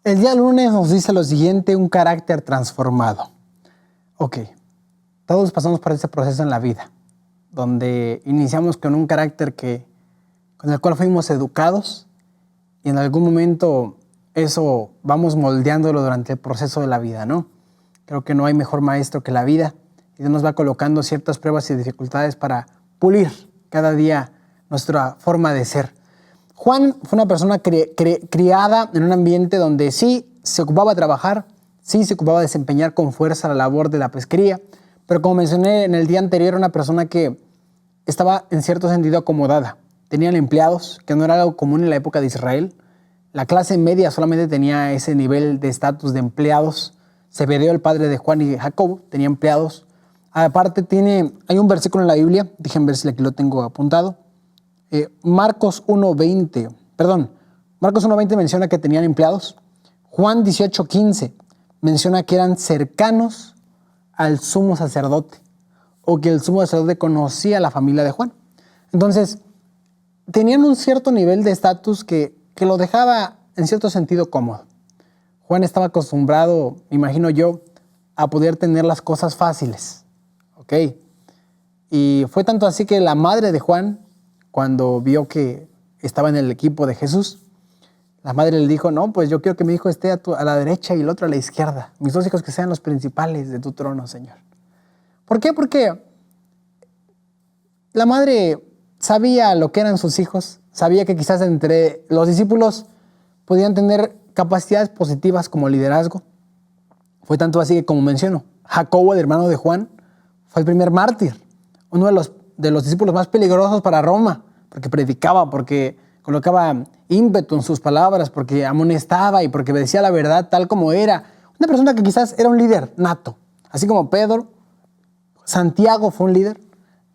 El día lunes nos dice lo siguiente: un carácter transformado. Ok, todos pasamos por ese proceso en la vida, donde iniciamos con un carácter con el cual fuimos educados y en algún momento eso vamos moldeándolo durante el proceso de la vida, ¿no? Creo que no hay mejor maestro que la vida y Dios nos va colocando ciertas pruebas y dificultades para pulir cada día nuestra forma de ser. Juan fue una persona criada en un ambiente donde sí se ocupaba de trabajar, sí se ocupaba de desempeñar con fuerza la labor de la pesquería, pero como mencioné en el día anterior, era una persona que estaba en cierto sentido acomodada. Tenían empleados, que no era algo común en la época de Israel. La clase media solamente tenía ese nivel de estatus de empleados. Zebedeo, el padre de Juan y Jacobo, tenía empleados. Aparte hay un versículo en la Biblia, déjenme ver si aquí lo tengo apuntado. Marcos 1.20 menciona que tenían empleados. Juan 18.15 menciona que eran cercanos al sumo sacerdote, o que el sumo sacerdote conocía a la familia de Juan. Entonces, tenían un cierto nivel de estatus que lo dejaba en cierto sentido cómodo. Juan estaba acostumbrado, imagino yo, a poder tener las cosas fáciles. ¿Ok? Y fue tanto así que la madre de Juan, cuando vio que estaba en el equipo de Jesús, la madre le dijo: no, pues yo quiero que mi hijo esté a la derecha y el otro a la izquierda. Mis dos hijos que sean los principales de tu trono, Señor. ¿Por qué? Porque la madre sabía lo que eran sus hijos, sabía que quizás entre los discípulos podían tener capacidades positivas como liderazgo. Fue tanto así que, como menciono, Jacobo, el hermano de Juan, fue el primer mártir, uno de los discípulos más peligrosos para Roma, porque predicaba, porque colocaba ímpetu en sus palabras, porque amonestaba y porque decía la verdad tal como era. Una persona que quizás era un líder nato, así como Pedro, Santiago fue un líder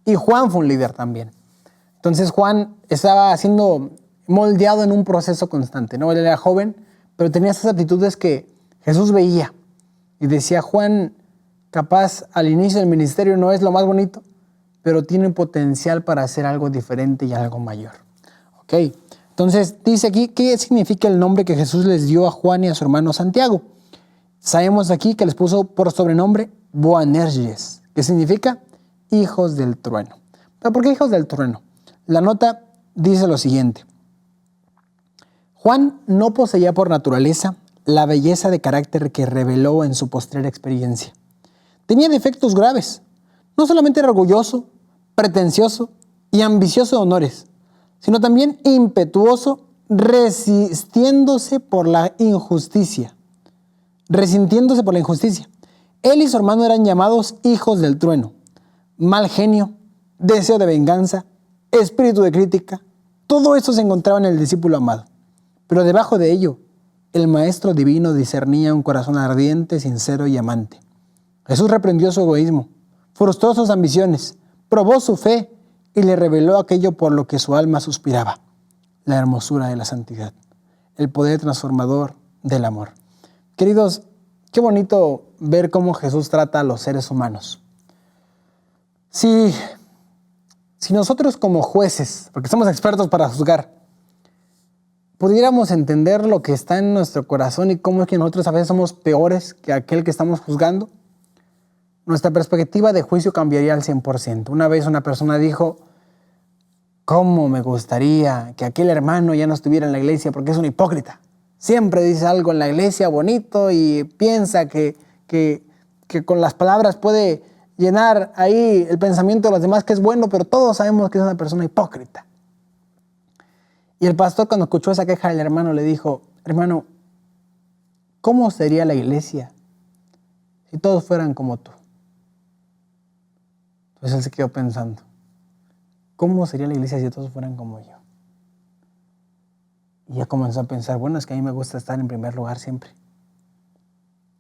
y Juan fue un líder también. Entonces Juan estaba siendo moldeado en un proceso constante, ¿no? Él era joven, pero tenía esas aptitudes que Jesús veía y decía: Juan, capaz al inicio del ministerio no es lo más bonito, pero tiene potencial para hacer algo diferente y algo mayor. Ok, entonces dice aquí, ¿qué significa el nombre que Jesús les dio a Juan y a su hermano Santiago? Sabemos aquí que les puso por sobrenombre Boanerges, que significa hijos del trueno. ¿Pero por qué hijos del trueno? La nota dice lo siguiente: Juan no poseía por naturaleza la belleza de carácter que reveló en su postrera experiencia. Tenía defectos graves. No solamente era orgulloso, pretencioso y ambicioso de honores, sino también impetuoso, resintiéndose por la injusticia. Él y su hermano eran llamados hijos del trueno. Mal genio, deseo de venganza, espíritu de crítica, todo eso se encontraba en el discípulo amado. Pero debajo de ello, el Maestro Divino discernía un corazón ardiente, sincero y amante. Jesús reprendió su egoísmo, frustró sus ambiciones, probó su fe y le reveló aquello por lo que su alma suspiraba: la hermosura de la santidad, el poder transformador del amor. Queridos, qué bonito ver cómo Jesús trata a los seres humanos. Si nosotros como jueces, porque somos expertos para juzgar, pudiéramos entender lo que está en nuestro corazón y cómo es que nosotros a veces somos peores que aquel que estamos juzgando, nuestra perspectiva de juicio cambiaría al 100%. Una vez una persona dijo: ¿cómo me gustaría que aquel hermano ya no estuviera en la iglesia porque es un hipócrita? Siempre dice algo en la iglesia bonito y piensa que con las palabras puede llenar ahí el pensamiento de los demás, que es bueno, pero todos sabemos que es una persona hipócrita. Y el pastor, cuando escuchó esa queja del hermano, le dijo: hermano, ¿cómo sería la iglesia si todos fueran como tú? Entonces él se quedó pensando: ¿cómo sería la iglesia si todos fueran como yo? Y ya comenzó a pensar: bueno, es que a mí me gusta estar en primer lugar siempre.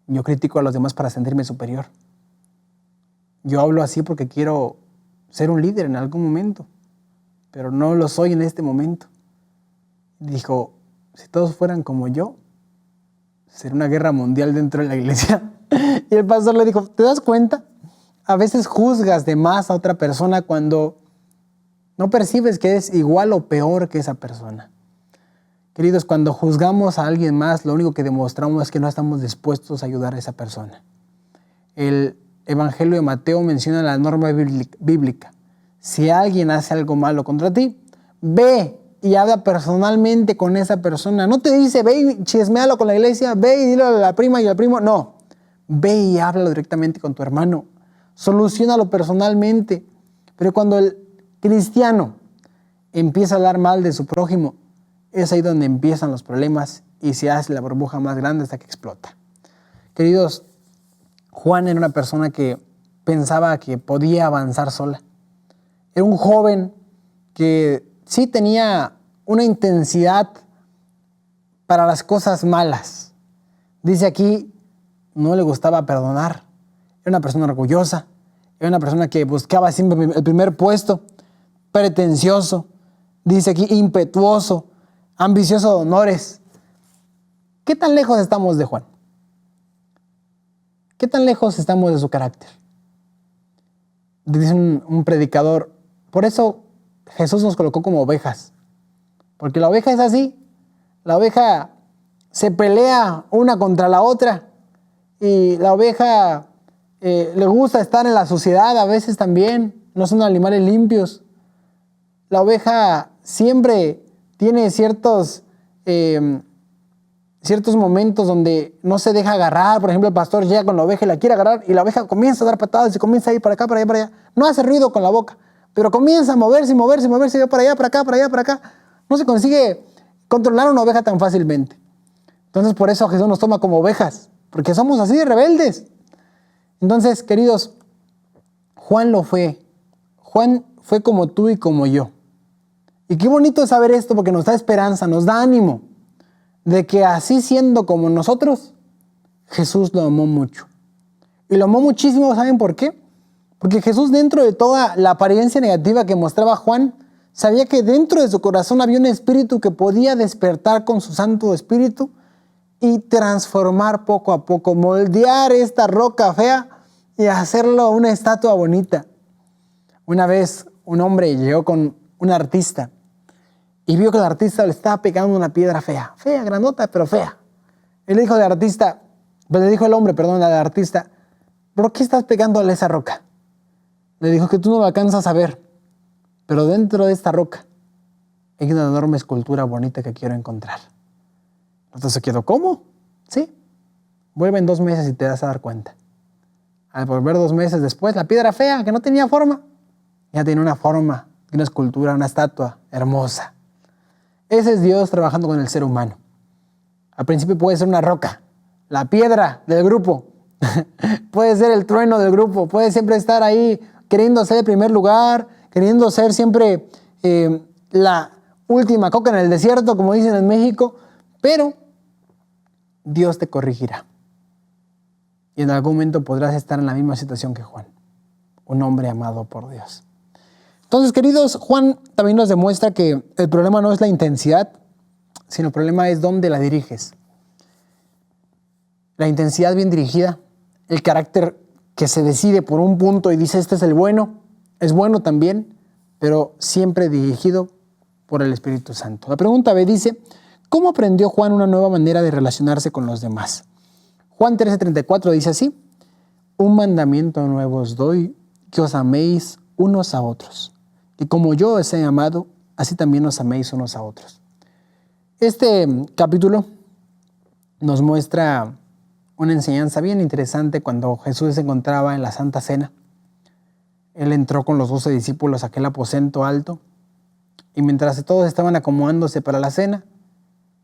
Yo critico a los demás para sentirme superior. Yo hablo así porque quiero ser un líder en algún momento, pero no lo soy en este momento. Dijo: si todos fueran como yo, sería una guerra mundial dentro de la iglesia. Y el pastor le dijo: ¿te das cuenta? A veces juzgas de más a otra persona cuando no percibes que es igual o peor que esa persona. Queridos, cuando juzgamos a alguien más, lo único que demostramos es que no estamos dispuestos a ayudar a esa persona. El Evangelio de Mateo menciona la norma bíblica. Si alguien hace algo malo contra ti, ve y habla personalmente con esa persona. No te dice, ve y chisméalo con la iglesia, ve y dile a la prima y al primo. No, ve y háblalo directamente con tu hermano. Soluciónalo personalmente. Pero cuando el cristiano empieza a hablar mal de su prójimo, es ahí donde empiezan los problemas y se hace la burbuja más grande hasta que explota. Queridos, Juan era una persona que pensaba que podía avanzar sola. Era un joven que sí tenía una intensidad para las cosas malas. Dice aquí, no le gustaba perdonar. Era una persona orgullosa. Era una persona que buscaba siempre el primer puesto, pretencioso. Dice aquí, impetuoso, ambicioso de honores. ¿Qué tan lejos estamos de Juan? ¿Qué tan lejos estamos de su carácter? Dice un predicador, por eso Jesús nos colocó como ovejas. Porque la oveja es así. La oveja se pelea una contra la otra. Y la oveja le gusta estar en la suciedad a veces también. No son animales limpios. La oveja siempre tiene ciertos momentos donde no se deja agarrar. Por ejemplo, el pastor llega con la oveja y la quiere agarrar y la oveja comienza a dar patadas y comienza a ir para acá, para allá, para allá. No hace ruido con la boca, pero comienza a moverse, va para allá, para acá, para allá, para acá. No se consigue controlar una oveja tan fácilmente. Entonces, por eso Jesús nos toma como ovejas, porque somos así de rebeldes. Entonces, queridos, Juan lo fue. Juan fue como tú y como yo. Y qué bonito es saber esto porque nos da esperanza, nos da ánimo de que así siendo como nosotros, Jesús lo amó mucho. Y lo amó muchísimo, ¿saben por qué? Porque Jesús, dentro de toda la apariencia negativa que mostraba Juan, sabía que dentro de su corazón había un espíritu que podía despertar con su Santo Espíritu y transformar poco a poco, moldear esta roca fea y hacerlo una estatua bonita. Una vez un hombre llegó con un artista y vio que el artista le estaba pegando una piedra fea, grandota, pero fea. Y le dijo al hombre, al artista, ¿por qué estás pegándole a esa roca? Le dijo que tú no lo alcanzas a ver, pero dentro de esta roca hay una enorme escultura bonita que quiero encontrar. Entonces se quedó, ¿cómo? Sí, vuelve en 2 meses y te vas a dar cuenta. Al volver 2 meses después, la piedra fea, que no tenía forma, ya tiene una forma, una escultura, una estatua hermosa. Ese es Dios trabajando con el ser humano. Al principio puede ser una roca, la piedra del grupo, puede ser el trueno del grupo, puede siempre estar ahí queriendo ser el primer lugar, queriendo ser siempre la última coca en el desierto, como dicen en México, pero Dios te corregirá. Y en algún momento podrás estar en la misma situación que Juan, un hombre amado por Dios. Entonces, queridos, Juan también nos demuestra que el problema no es la intensidad, sino el problema es dónde la diriges. La intensidad bien dirigida, el carácter que se decide por un punto y dice este es el bueno, es bueno también, pero siempre dirigido por el Espíritu Santo. La pregunta B dice, ¿cómo aprendió Juan una nueva manera de relacionarse con los demás? Juan 13:34 dice así, un mandamiento nuevo os doy, que os améis unos a otros. Y como yo os he amado, así también os améis unos a otros. Este capítulo nos muestra una enseñanza bien interesante cuando Jesús se encontraba en la Santa Cena. Él entró con los 12 discípulos a aquel aposento alto y mientras todos estaban acomodándose para la cena,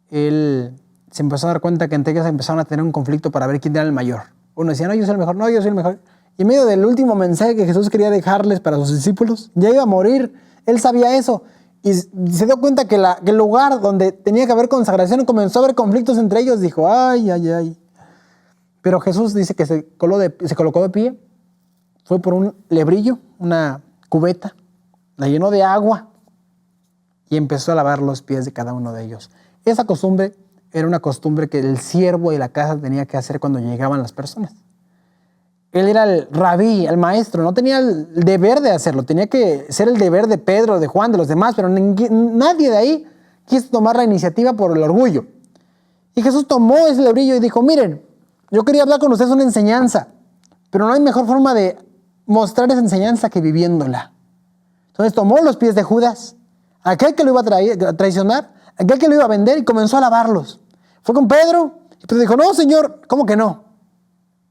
él se empezó a dar cuenta que entre ellos empezaron a tener un conflicto para ver quién era el mayor. Uno decía, no, yo soy el mejor, no, yo soy el mejor. Y en medio del último mensaje que Jesús quería dejarles para sus discípulos, ya iba a morir, él sabía eso. Y se dio cuenta que el lugar donde tenía que haber consagración comenzó a haber conflictos entre ellos. Dijo, ay, ay, ay. Pero Jesús dice que se colocó de pie, fue por un lebrillo, una cubeta, la llenó de agua y empezó a lavar los pies de cada uno de ellos. Esa costumbre era una costumbre que el siervo de la casa tenía que hacer cuando llegaban las personas. Él era el rabí, el maestro, no tenía el deber de hacerlo, tenía que ser el deber de Pedro, de Juan, de los demás, pero nadie de ahí quiso tomar la iniciativa por el orgullo. Y Jesús tomó ese librillo y dijo, miren, yo quería hablar con ustedes una enseñanza, pero no hay mejor forma de mostrar esa enseñanza que viviéndola. Entonces tomó los pies de Judas, aquel que lo iba a traicionar, aquel que lo iba a vender, y comenzó a lavarlos. Fue con Pedro, y Pedro dijo, no, Señor, ¿cómo que no?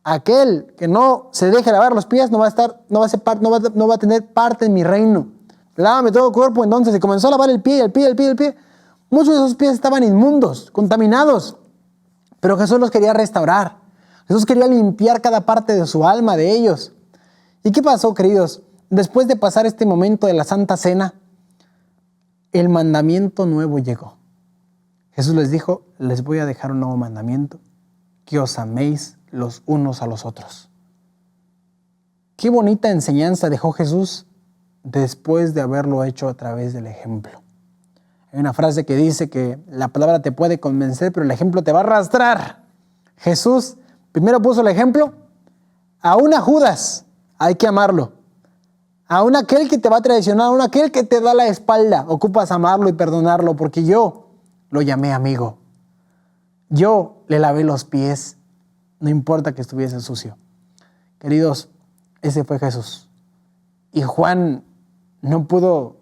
Aquel que no se deje lavar los pies no va a tener parte en mi reino. Lávame todo el cuerpo. Entonces, y comenzó a lavar el pie. Muchos de esos pies estaban inmundos, contaminados, pero Jesús los quería restaurar. Jesús quería limpiar cada parte de su alma, de ellos. ¿Y qué pasó, queridos? Después de pasar este momento de la Santa Cena, el mandamiento nuevo llegó. Jesús les dijo, les voy a dejar un nuevo mandamiento, que os améis los unos a los otros. Qué bonita enseñanza dejó Jesús después de haberlo hecho a través del ejemplo. Hay una frase que dice que la palabra te puede convencer, pero el ejemplo te va a arrastrar. Jesús primero puso el ejemplo. Aún a Judas hay que amarlo. Aún aquel que te va a traicionar, aún aquel que te da la espalda, ocupas amarlo y perdonarlo, porque yo lo llamé amigo. Yo le lavé los pies, no importa que estuviese sucio. Queridos, ese fue Jesús. Y Juan no pudo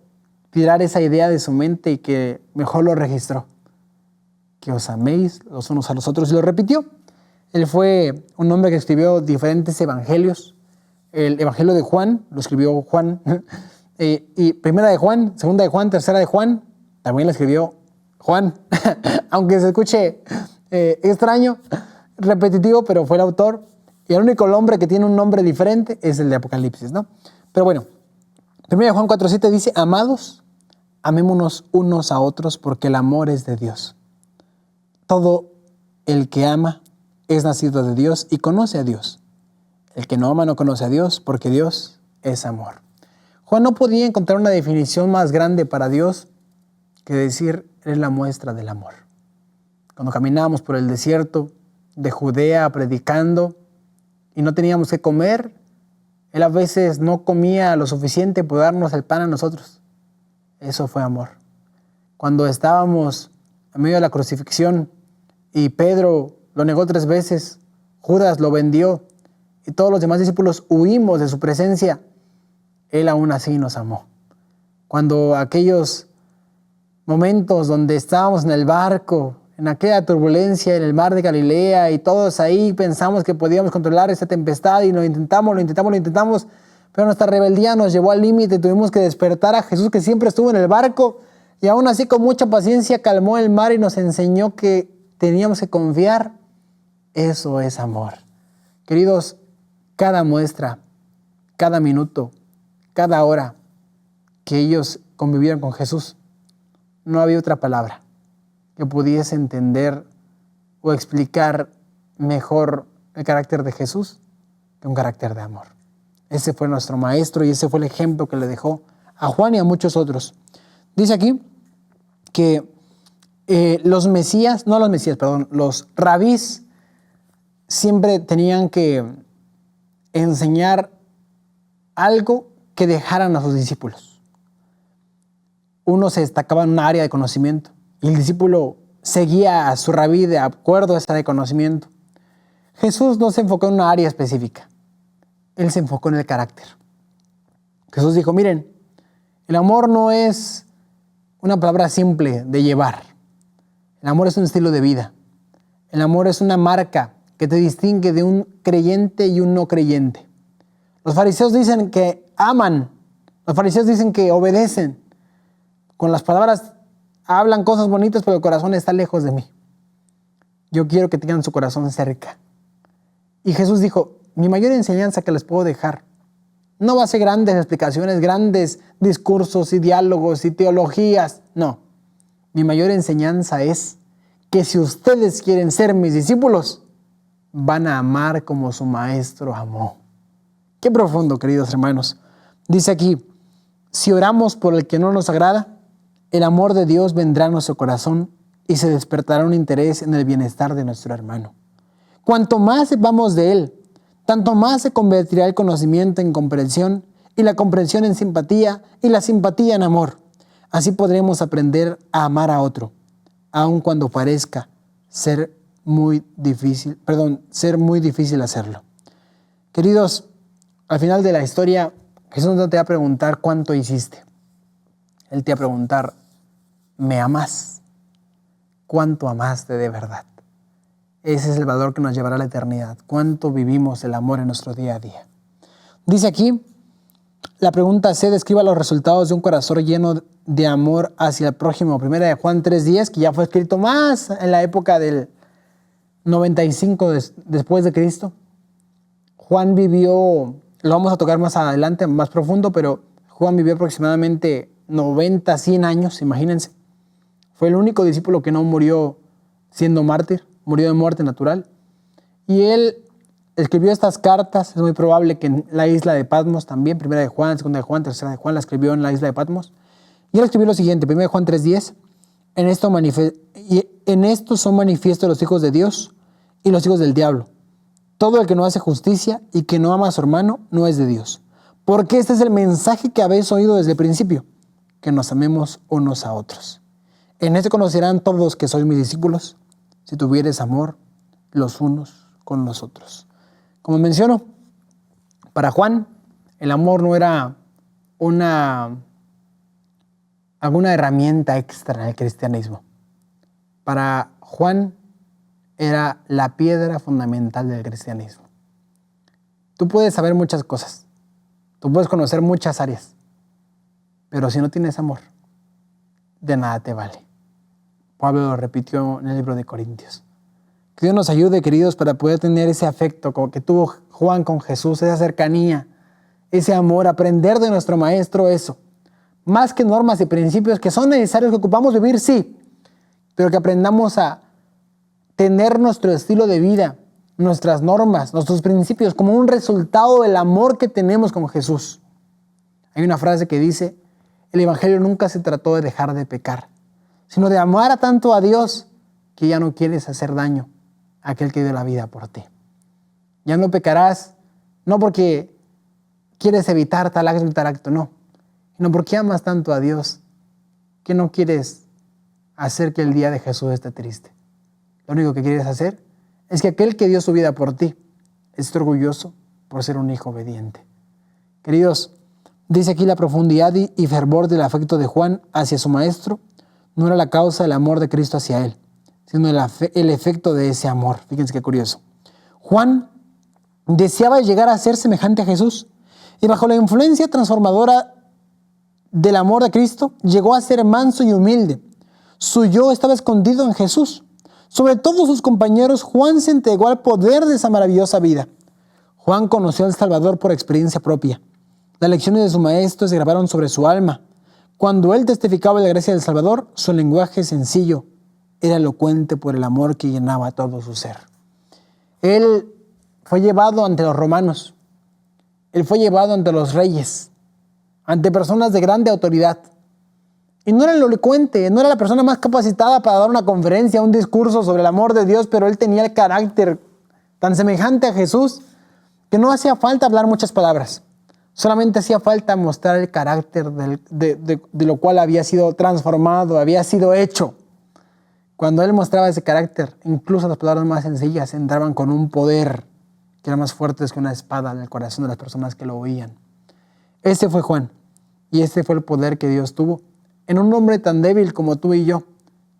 tirar esa idea de su mente y que mejor lo registró. Que os améis los unos a los otros. Y lo repitió. Él fue un hombre que escribió diferentes evangelios. El evangelio de Juan lo escribió Juan. Y primera de Juan, segunda de Juan, tercera de Juan, también la escribió Juan. Aunque se escuche extraño, repetitivo, pero fue el autor. Y el único hombre que tiene un nombre diferente es el de Apocalipsis, ¿no? Pero bueno, 1 Juan 4:7 dice, amados, amémonos unos a otros porque el amor es de Dios. Todo el que ama es nacido de Dios y conoce a Dios. El que no ama no conoce a Dios porque Dios es amor. Juan no podía encontrar una definición más grande para Dios que decir, es la muestra del amor. Cuando caminábamos por el desierto de Judea predicando y no teníamos que comer, Él a veces no comía lo suficiente por darnos el pan a nosotros. Eso fue amor. Cuando estábamos en medio de la crucifixión y Pedro lo negó 3 veces, Judas lo vendió y todos los demás discípulos huimos de su presencia, Él aún así nos amó. Cuando aquellos momentos donde estábamos en el barco, en aquella turbulencia en el mar de Galilea y todos ahí pensamos que podíamos controlar esa tempestad y lo intentamos, pero nuestra rebeldía nos llevó al límite. Tuvimos que despertar a Jesús, que siempre estuvo en el barco y aún así con mucha paciencia calmó el mar y nos enseñó que teníamos que confiar. Eso es amor. Queridos, cada muestra, cada minuto, cada hora que ellos convivieron con Jesús, no había otra palabra que pudiese entender o explicar mejor el carácter de Jesús que un carácter de amor. Ese fue nuestro maestro y ese fue el ejemplo que le dejó a Juan y a muchos otros. Dice aquí que los rabís siempre tenían que enseñar algo que dejaran a sus discípulos. Uno se destacaba en una área de conocimiento y el discípulo seguía a su rabí de acuerdo a esa área de conocimiento. Jesús no se enfocó en una área específica. Él se enfocó en el carácter. Jesús dijo, miren, el amor no es una palabra simple de llevar. El amor es un estilo de vida. El amor es una marca que te distingue de un creyente y un no creyente. Los fariseos dicen que aman. Los fariseos dicen que obedecen. Con las palabras hablan cosas bonitas, pero el corazón está lejos de mí. Yo quiero que tengan su corazón cerca. Y Jesús dijo, mi mayor enseñanza que les puedo dejar no va a ser grandes explicaciones, grandes discursos y diálogos y teologías. No. Mi mayor enseñanza es que si ustedes quieren ser mis discípulos, van a amar como su maestro amó. Qué profundo, queridos hermanos. Dice aquí, si oramos por el que no nos agrada, el amor de Dios vendrá a nuestro corazón y se despertará un interés en el bienestar de nuestro hermano. Cuanto más sepamos de Él, tanto más se convertirá el conocimiento en comprensión y la comprensión en simpatía y la simpatía en amor. Así podremos aprender a amar a otro, aun cuando parezca ser muy difícil hacerlo. Queridos, al final de la historia, Jesús no te va a preguntar cuánto hiciste. Él te va a preguntar, ¿me amas? ¿Cuánto amaste de verdad? Ese es el valor que nos llevará a la eternidad. ¿Cuánto vivimos el amor en nuestro día a día? Dice aquí, la pregunta C describe los resultados de un corazón lleno de amor hacia el prójimo. Primera de Juan 3:10, que ya fue escrito más en la época del 95 después de Cristo. Juan vivió, lo vamos a tocar más adelante, más profundo, pero Juan vivió aproximadamente 90, 100 años, imagínense. Fue el único discípulo que no murió siendo mártir, murió de muerte natural. Y él escribió estas cartas, es muy probable que en la isla de Patmos también, primera de Juan, segunda de Juan, tercera de Juan, la escribió en la isla de Patmos. Y él escribió lo siguiente, primera de Juan 3:10, en esto son manifiestos los hijos de Dios y los hijos del diablo. Todo el que no hace justicia y que no ama a su hermano no es de Dios. Porque este es el mensaje que habéis oído desde el principio, que nos amemos unos a otros. En esto conocerán todos que sois mis discípulos, si tuviereis amor los unos con los otros. Como menciono, para Juan, el amor no era alguna herramienta extra en el cristianismo. Para Juan era la piedra fundamental del cristianismo. Tú puedes saber muchas cosas, tú puedes conocer muchas áreas, pero si no tienes amor, de nada te vale. Pablo lo repitió en el libro de Corintios. Que Dios nos ayude, queridos, para poder tener ese afecto como que tuvo Juan con Jesús, esa cercanía, ese amor, aprender de nuestro Maestro eso. Más que normas y principios que son necesarios, que ocupamos vivir, sí, pero que aprendamos a tener nuestro estilo de vida, nuestras normas, nuestros principios, como un resultado del amor que tenemos con Jesús. Hay una frase que dice, el Evangelio nunca se trató de dejar de pecar, sino de amar tanto a Dios que ya no quieres hacer daño a aquel que dio la vida por ti. Ya no pecarás, no porque quieres evitar tal acto, no, sino porque amas tanto a Dios que no quieres hacer que el día de Jesús esté triste. Lo único que quieres hacer es que aquel que dio su vida por ti esté orgulloso por ser un hijo obediente. Queridos, dice aquí la profundidad y fervor del afecto de Juan hacia su maestro no era la causa del amor de Cristo hacia él, sino el efecto de ese amor. Fíjense qué curioso. Juan deseaba llegar a ser semejante a Jesús y bajo la influencia transformadora del amor de Cristo llegó a ser manso y humilde. Su yo estaba escondido en Jesús. Sobre todos sus compañeros, Juan se entregó al poder de esa maravillosa vida. Juan conoció al Salvador por experiencia propia. Las lecciones de su maestro se grabaron sobre su alma. Cuando él testificaba de la gracia del Salvador, su lenguaje sencillo era elocuente por el amor que llenaba todo su ser. Él fue llevado ante los romanos. Él fue llevado ante los reyes, ante personas de grande autoridad. Y no era el elocuente, no era la persona más capacitada para dar una conferencia, un discurso sobre el amor de Dios, pero él tenía el carácter tan semejante a Jesús que no hacía falta hablar muchas palabras. Solamente hacía falta mostrar el carácter de lo cual había sido transformado, había sido hecho. Cuando él mostraba ese carácter, incluso las palabras más sencillas entraban con un poder que era más fuerte que una espada en el corazón de las personas que lo oían. Ese fue Juan, y ese fue el poder que Dios tuvo en un hombre tan débil como tú y yo,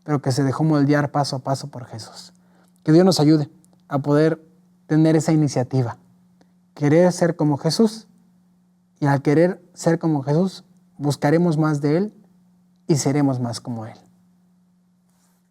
pero que se dejó moldear paso a paso por Jesús. Que Dios nos ayude a poder tener esa iniciativa, querer ser como Jesús, y al querer ser como Jesús, buscaremos más de Él y seremos más como Él.